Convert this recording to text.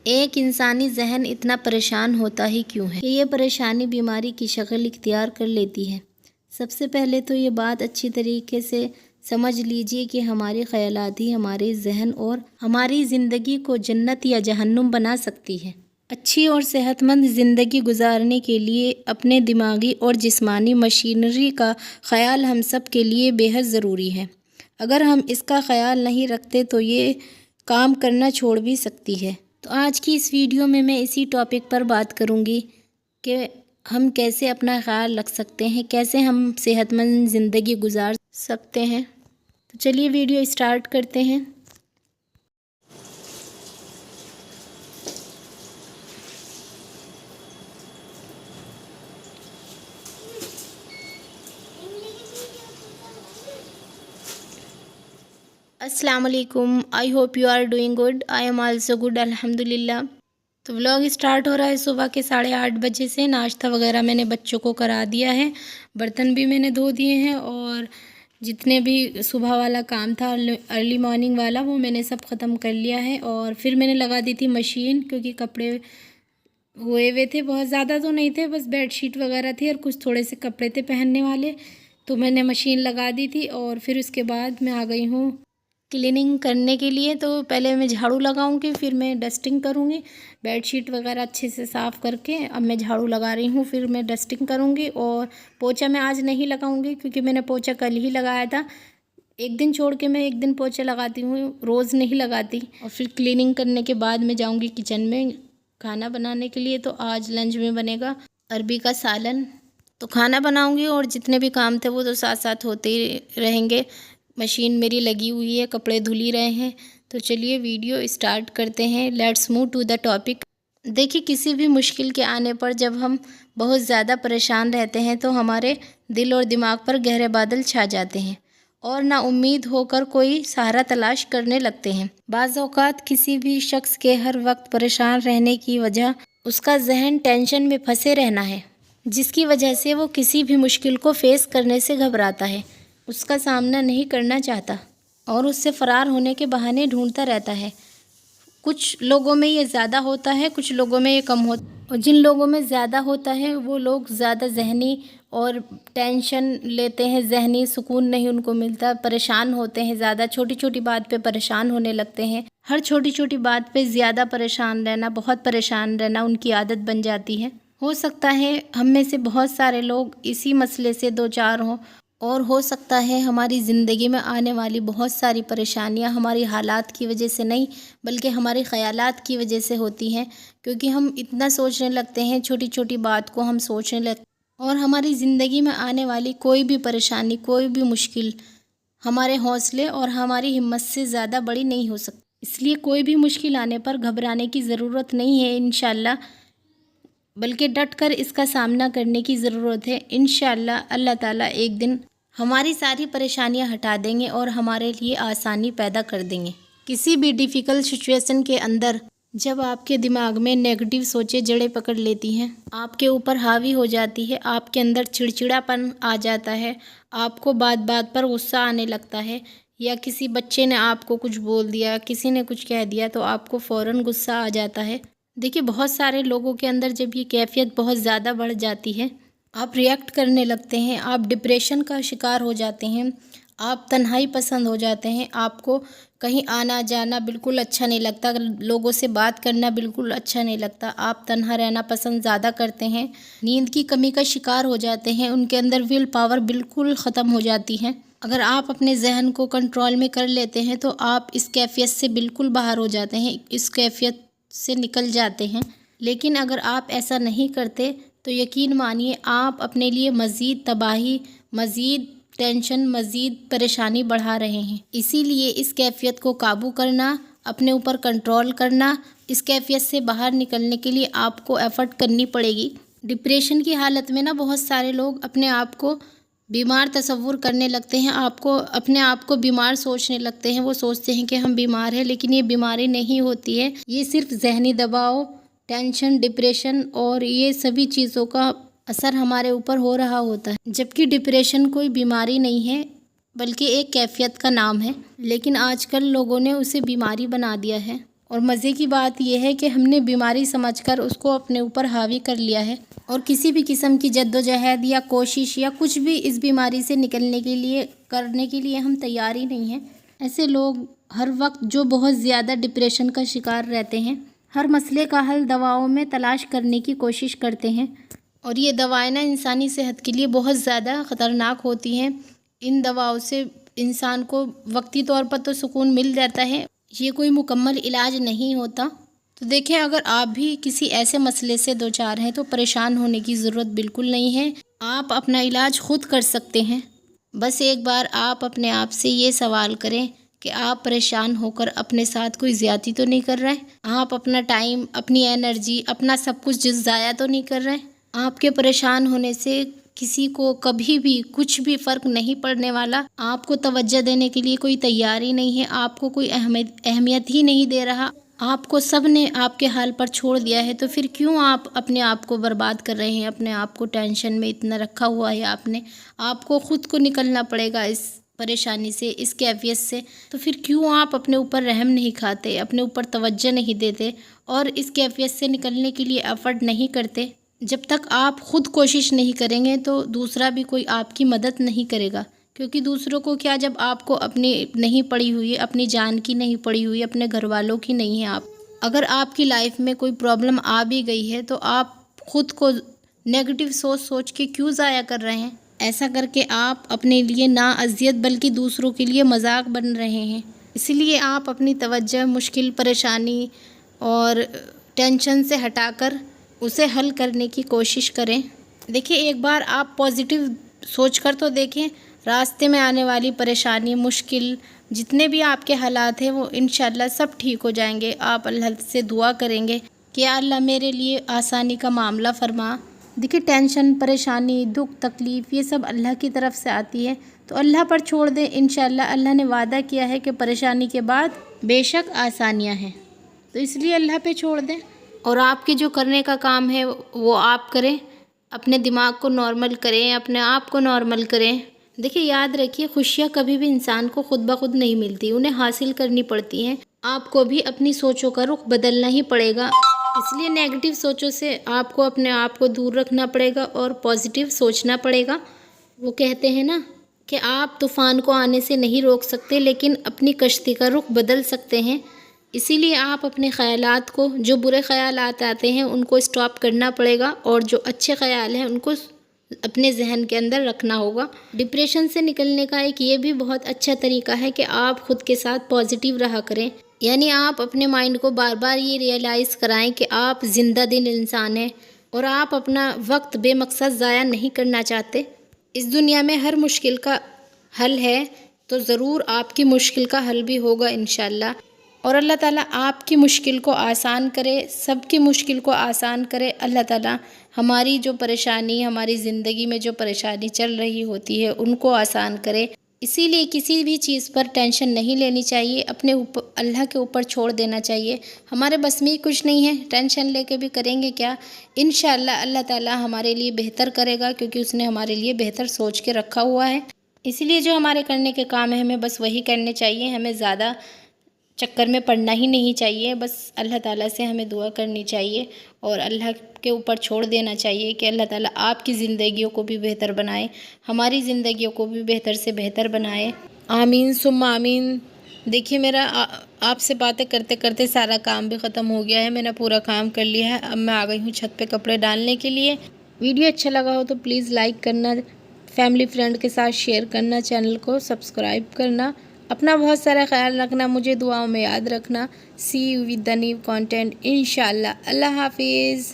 ایک انسانی ذہن اتنا پریشان ہوتا ہی کیوں ہے کہ یہ پریشانی بیماری کی شکل اختیار کر لیتی ہے؟ سب سے پہلے تو یہ بات اچھی طریقے سے سمجھ لیجئے کہ ہمارے خیالات ہی ہمارے ذہن اور ہماری زندگی کو جنت یا جہنم بنا سکتی ہے۔ اچھی اور صحت مند زندگی گزارنے کے لیے اپنے دماغی اور جسمانی مشینری کا خیال ہم سب کے لیے بے حد ضروری ہے۔ اگر ہم اس کا خیال نہیں رکھتے تو یہ کام کرنا چھوڑ بھی سکتی ہے۔ تو آج کی اس ویڈیو میں اسی ٹاپک پر بات کروں گی کہ ہم کیسے اپنا خیال رکھ سکتے ہیں، کیسے ہم صحت مند زندگی گزار سکتے ہیں۔ تو چلیے ویڈیو اسٹارٹ کرتے ہیں۔ السلام علیکم، I hope you are doing good, I am also good الحمد للہ۔ تو ولاگ اسٹارٹ ہو رہا ہے صبح کے 8:30 بجے سے۔ ناشتہ وغیرہ میں نے بچوں کو کرا دیا ہے، برتن بھی میں نے دھو دیے ہیں، اور جتنے بھی صبح والا کام تھا ارلی مارننگ والا وہ میں نے سب ختم کر لیا ہے۔ اور پھر میں نے لگا دی تھی مشین، کیونکہ کپڑے ہوئے تھے، بہت زیادہ تو نہیں تھے، بس بیڈ شیٹ وغیرہ تھی اور کچھ تھوڑے سے کپڑے تھے پہننے والے، تو میں نے مشین لگا دی تھی۔ اور پھر اس کے بعد میں آ گئی ہوں کلیننگ کرنے کے لیے۔ تو پہلے میں جھاڑو لگاؤں گی، پھر میں ڈسٹنگ کروں گی، بیڈ شیٹ وغیرہ اچھے سے صاف کر کے اب میں جھاڑو لگا رہی ہوں، پھر میں ڈسٹنگ کروں گی۔ اور پوچھا میں آج نہیں لگاؤں گی، کیونکہ میں نے پوچھا کل ہی لگایا تھا، ایک دن چھوڑ کے میں ایک دن پوچھا لگاتی ہوں، روز نہیں لگاتی۔ اور پھر کلیننگ کرنے کے بعد میں جاؤں گی کچن میں کھانا بنانے کے لیے۔ تو آج لنچ میں بنے گا عربی کا سالن، تو کھانا بناؤں گی، اور جتنے بھی کام تھے وہ تو ساتھ ساتھ ہوتے ہی رہیں گے۔ مشین میری لگی ہوئی ہے، کپڑے دھل ہی رہے ہیں۔ تو چلیے ویڈیو اسٹارٹ کرتے ہیں، let's move to the topic. دیکھیے، کسی بھی مشکل کے آنے پر جب ہم بہت زیادہ پریشان رہتے ہیں تو ہمارے دل اور دماغ پر گہرے بادل چھا جاتے ہیں، اور نا امید ہو کر کوئی سہارا تلاش کرنے لگتے ہیں۔ بعض اوقات کسی بھی شخص کے ہر وقت پریشان رہنے کی وجہ اس کا ذہن ٹینشن میں پھنسے رہنا ہے، جس کی وجہ سے وہ کسی بھی مشکل کو فیس کرنے سے گھبراتا ہے، اس کا سامنا نہیں کرنا چاہتا، اور اس سے فرار ہونے کے بہانے ڈھونڈتا رہتا ہے۔ کچھ لوگوں میں یہ زیادہ ہوتا ہے، کچھ لوگوں میں یہ کم ہوتا ہے، اور جن لوگوں میں زیادہ ہوتا ہے وہ لوگ زیادہ ذہنی اور ٹینشن لیتے ہیں، ذہنی سکون نہیں ان کو ملتا، پریشان ہوتے ہیں زیادہ، چھوٹی چھوٹی بات پہ پریشان ہونے لگتے ہیں، ہر چھوٹی چھوٹی بات پہ زیادہ پریشان رہنا، بہت پریشان رہنا ان کی عادت بن جاتی ہے۔ ہو سکتا ہے ہم میں سے بہت سارے لوگ اسی مسئلے سے دوچار ہوں، اور ہو سکتا ہے ہماری زندگی میں آنے والی بہت ساری پریشانیاں ہماری حالات کی وجہ سے نہیں بلکہ ہمارے خیالات کی وجہ سے ہوتی ہیں، کیونکہ ہم اتنا سوچنے لگتے ہیں، چھوٹی چھوٹی بات کو ہم سوچنے لگتے ہیں، اور ہماری زندگی میں آنے والی کوئی بھی پریشانی، کوئی بھی مشکل ہمارے حوصلے اور ہماری ہمت سے زیادہ بڑی نہیں ہو سکتی۔ اس لیے کوئی بھی مشکل آنے پر گھبرانے کی ضرورت نہیں ہے انشاءاللہ، بلکہ ڈٹ کر اس کا سامنا کرنے کی ضرورت ہے۔ انشاءاللہ اللہ تعالیٰ ایک دن ہماری ساری پریشانیاں ہٹا دیں گے اور ہمارے لیے آسانی پیدا کر دیں گے۔ کسی بھی ڈیفیکلٹ سچویشن کے اندر جب آپ کے دماغ میں نیگیٹو سوچیں جڑیں پکڑ لیتی ہیں، آپ کے اوپر حاوی ہو جاتی ہے، آپ کے اندر چڑچڑاپن آ جاتا ہے، آپ کو بات بات پر غصہ آنے لگتا ہے، یا کسی بچے نے آپ کو کچھ بول دیا، کسی نے کچھ کہہ دیا تو آپ کو فوراً غصہ آ جاتا ہے۔ دیکھیے، بہت سارے لوگوں کے اندر جب یہ کیفیت بہت زیادہ بڑھ جاتی ہے، آپ ریئیکٹ کرنے لگتے ہیں، آپ ڈپریشن کا شکار ہو جاتے ہیں، آپ تنہائی پسند ہو جاتے ہیں، آپ کو کہیں آنا جانا بالکل اچھا نہیں لگتا، لوگوں سے بات کرنا بالکل اچھا نہیں لگتا، آپ تنہا رہنا پسند زیادہ کرتے ہیں، نیند کی کمی کا شکار ہو جاتے ہیں، ان کے اندر ول پاور بالکل ختم ہو جاتی ہے۔ اگر آپ اپنے ذہن کو کنٹرول میں کر لیتے ہیں تو آپ اس کیفیت سے بالکل باہر ہو جاتے ہیں، اس کیفیت سے نکل جاتے ہیں۔ لیکن اگر آپ ایسا نہیں کرتے تو یقین مانیے آپ اپنے لیے مزید تباہی، مزید ٹینشن، مزید پریشانی بڑھا رہے ہیں۔ اسی لیے اس کیفیت کو قابو کرنا، اپنے اوپر کنٹرول کرنا، اس کیفیت سے باہر نکلنے کے لیے آپ کو ایفرٹ کرنی پڑے گی۔ ڈپریشن کی حالت میں بہت سارے لوگ اپنے آپ کو بیمار تصور کرنے لگتے ہیں، اپنے آپ کو بیمار سوچنے لگتے ہیں، وہ سوچتے ہیں کہ ہم بیمار ہیں، لیکن یہ بیماری نہیں ہوتی ہے، یہ صرف ذہنی دباؤ، ٹینشن، ڈپریشن اور یہ سبھی چیزوں کا اثر ہمارے اوپر ہو رہا ہوتا ہے، جبکہ ڈپریشن کوئی بیماری نہیں ہے بلکہ ایک کیفیت کا نام ہے، لیکن آج کل لوگوں نے اسے بیماری بنا دیا ہے، اور مزے کی بات یہ ہے کہ ہم نے بیماری سمجھ کر اس کو اپنے اوپر حاوی کر لیا ہے، اور کسی بھی قسم کی جد و جہد یا کوشش یا کچھ بھی اس بیماری سے نکلنے کے لیے کرنے کے لیے ہم تیار ہی نہیں ہیں۔ ایسے لوگ ہر وقت جو بہت زیادہ ڈپریشن کا شکار رہتے ہیں، ہر مسئلے کا حل دواؤں میں تلاش کرنے کی کوشش کرتے ہیں، اور یہ دوائیں نا انسانی صحت کے لیے بہت زیادہ خطرناک ہوتی ہیں۔ ان دواؤں سے انسان کو وقتی طور پر تو سکون مل جاتا ہے، یہ کوئی مکمل علاج نہیں ہوتا۔ تو دیکھیں، اگر آپ بھی کسی ایسے مسئلے سے دوچار ہیں تو پریشان ہونے کی ضرورت بالکل نہیں ہے، آپ اپنا علاج خود کر سکتے ہیں۔ بس ایک بار آپ اپنے آپ سے یہ سوال کریں کہ آپ پریشان ہو کر اپنے ساتھ کوئی زیادتی تو نہیں کر رہے، آپ اپنا ٹائم، اپنی انرجی، اپنا سب کچھ ضائع تو نہیں کر رہے۔ آپ کے پریشان ہونے سے کسی کو کبھی بھی کچھ بھی فرق نہیں پڑنے والا، آپ کو توجہ دینے کے لیے کوئی تیار ہی نہیں ہے، آپ کو کوئی اہمیت ہی نہیں دے رہا، آپ کو سب نے آپ کے حال پر چھوڑ دیا ہے، تو پھر کیوں آپ اپنے آپ کو برباد کر رہے ہیں؟ اپنے آپ کو ٹینشن میں اتنا رکھا ہوا ہے آپ کو خود کو نکلنا پڑے گا اس پریشانی سے، اس کیفیت سے، تو پھر کیوں آپ اپنے اوپر رحم نہیں کھاتے، اپنے اوپر توجہ نہیں دیتے اور اس کیفیت سے نکلنے کے لیے ایفرٹ نہیں کرتے؟ جب تک آپ خود کوشش نہیں کریں گے تو دوسرا بھی کوئی آپ کی مدد نہیں کرے گا، کیونکہ دوسروں کو کیا، جب آپ کو اپنی نہیں پڑی ہوئی، اپنی جان کی نہیں پڑی ہوئی، اپنے گھر والوں کی نہیں ہے، اگر آپ کی لائف میں کوئی پرابلم آ بھی گئی ہے تو آپ خود کو نیگیٹو سوچ کے کیوں ضائع کر رہے ہیں؟ ایسا کر کے آپ اپنے لیے نہ اذیت بلکہ دوسروں کے لیے مذاق بن رہے ہیں۔ اسی لیے آپ اپنی توجہ مشکل، پریشانی اور ٹینشن سے ہٹا کر اسے حل کرنے کی کوشش کریں۔ دیکھیں، ایک بار آپ پازیٹیو سوچ کر تو دیکھیں، راستے میں آنے والی پریشانی، مشکل، جتنے بھی آپ کے حالات ہیں وہ انشاءاللہ سب ٹھیک ہو جائیں گے۔ آپ اللہ سے دعا کریں گے کہ یا اللہ میرے لیے آسانی کا معاملہ فرما۔ دیکھیں، ٹینشن، پریشانی، دکھ، تکلیف، یہ سب اللہ کی طرف سے آتی ہے، تو اللہ پر چھوڑ دیں۔ انشاءاللہ اللہ نے وعدہ کیا ہے کہ پریشانی کے بعد بے شک آسانیاں ہیں، تو اس لیے اللہ پہ چھوڑ دیں، اور آپ کے جو کرنے کا کام ہے وہ آپ کریں، اپنے دماغ کو نارمل کریں، اپنے آپ کو نارمل کریں۔ دیکھیں، یاد رکھیے، خوشیاں کبھی بھی انسان کو خود بخود نہیں ملتی، انہیں حاصل کرنی پڑتی ہیں۔ آپ کو بھی اپنی سوچوں کا رخ بدلنا ہی پڑے گا، اس لیے نیگیٹو سوچوں سے آپ کو اپنے آپ کو دور رکھنا پڑے گا اور پازیٹیو سوچنا پڑے گا۔ وہ کہتے ہیں نا کہ آپ طوفان کو آنے سے نہیں روک سکتے، لیکن اپنی کشتی کا رخ بدل سکتے ہیں۔ اسی لیے آپ اپنے خیالات کو، جو برے خیالات آتے ہیں ان کو اسٹاپ کرنا پڑے گا، اور جو اچھے خیال ہیں ان کو اپنے ذہن کے اندر رکھنا ہوگا۔ ڈپریشن سے نکلنے کا ایک یہ بھی بہت اچھا طریقہ ہے کہ آپ خود کے ساتھ پازیٹیو رہا کریں، یعنی آپ اپنے مائنڈ کو بار بار یہ ریئلائز کرائیں کہ آپ زندہ دل انسان ہیں اور آپ اپنا وقت بے مقصد ضائع نہیں کرنا چاہتے۔ اس دنیا میں ہر مشکل کا حل ہے، تو ضرور آپ کی مشکل کا حل بھی ہوگا انشاءاللہ، اور اللہ تعالیٰ آپ کی مشکل کو آسان کرے، سب کی مشکل کو آسان کرے۔ اللہ تعالیٰ ہماری جو پریشانی، ہماری زندگی میں جو پریشانی چل رہی ہوتی ہے ان کو آسان کرے۔ اسی لیے کسی بھی چیز پر ٹینشن نہیں لینی چاہیے، اپنے اوپر اللہ کے اوپر چھوڑ دینا چاہیے۔ ہمارے بس میں ہی کچھ نہیں ہے، ٹینشن لے کے بھی کریں گے کیا؟ انشاءاللہ اللہ تعالیٰ ہمارے لیے بہتر کرے گا، کیونکہ اس نے ہمارے لیے بہتر سوچ کے رکھا ہوا ہے۔ اسی لیے جو ہمارے کرنے کے کام ہیں ہمیں بس وہی کرنے چاہیے، ہمیں زیادہ چکر میں پڑنا ہی نہیں چاہیے، بس اللہ تعالیٰ سے ہمیں دعا کرنی چاہیے اور اللہ کے اوپر چھوڑ دینا چاہیے کہ اللہ تعالیٰ آپ کی زندگیوں کو بھی بہتر بنائے، ہماری زندگیوں کو بھی بہتر سے بہتر بنائے۔ آمین ثم آمین۔ دیکھیے، میرا آپ سے باتیں کرتے کرتے سارا کام بھی ختم ہو گیا ہے، میں نے پورا کام کر لیا ہے۔ اب میں آ گئی ہوں چھت پہ کپڑے ڈالنے کے لیے۔ ویڈیو اچھا لگا ہو تو پلیز لائک کرنا، فیملی فرینڈ کے ساتھ شیئر کرنا، چینل کو سبسکرائب کرنا۔ اپنا بہت سارا خیال رکھنا، مجھے دعاؤں میں یاد رکھنا۔ See you with the new content انشاءاللہ۔ اللہ حافظ۔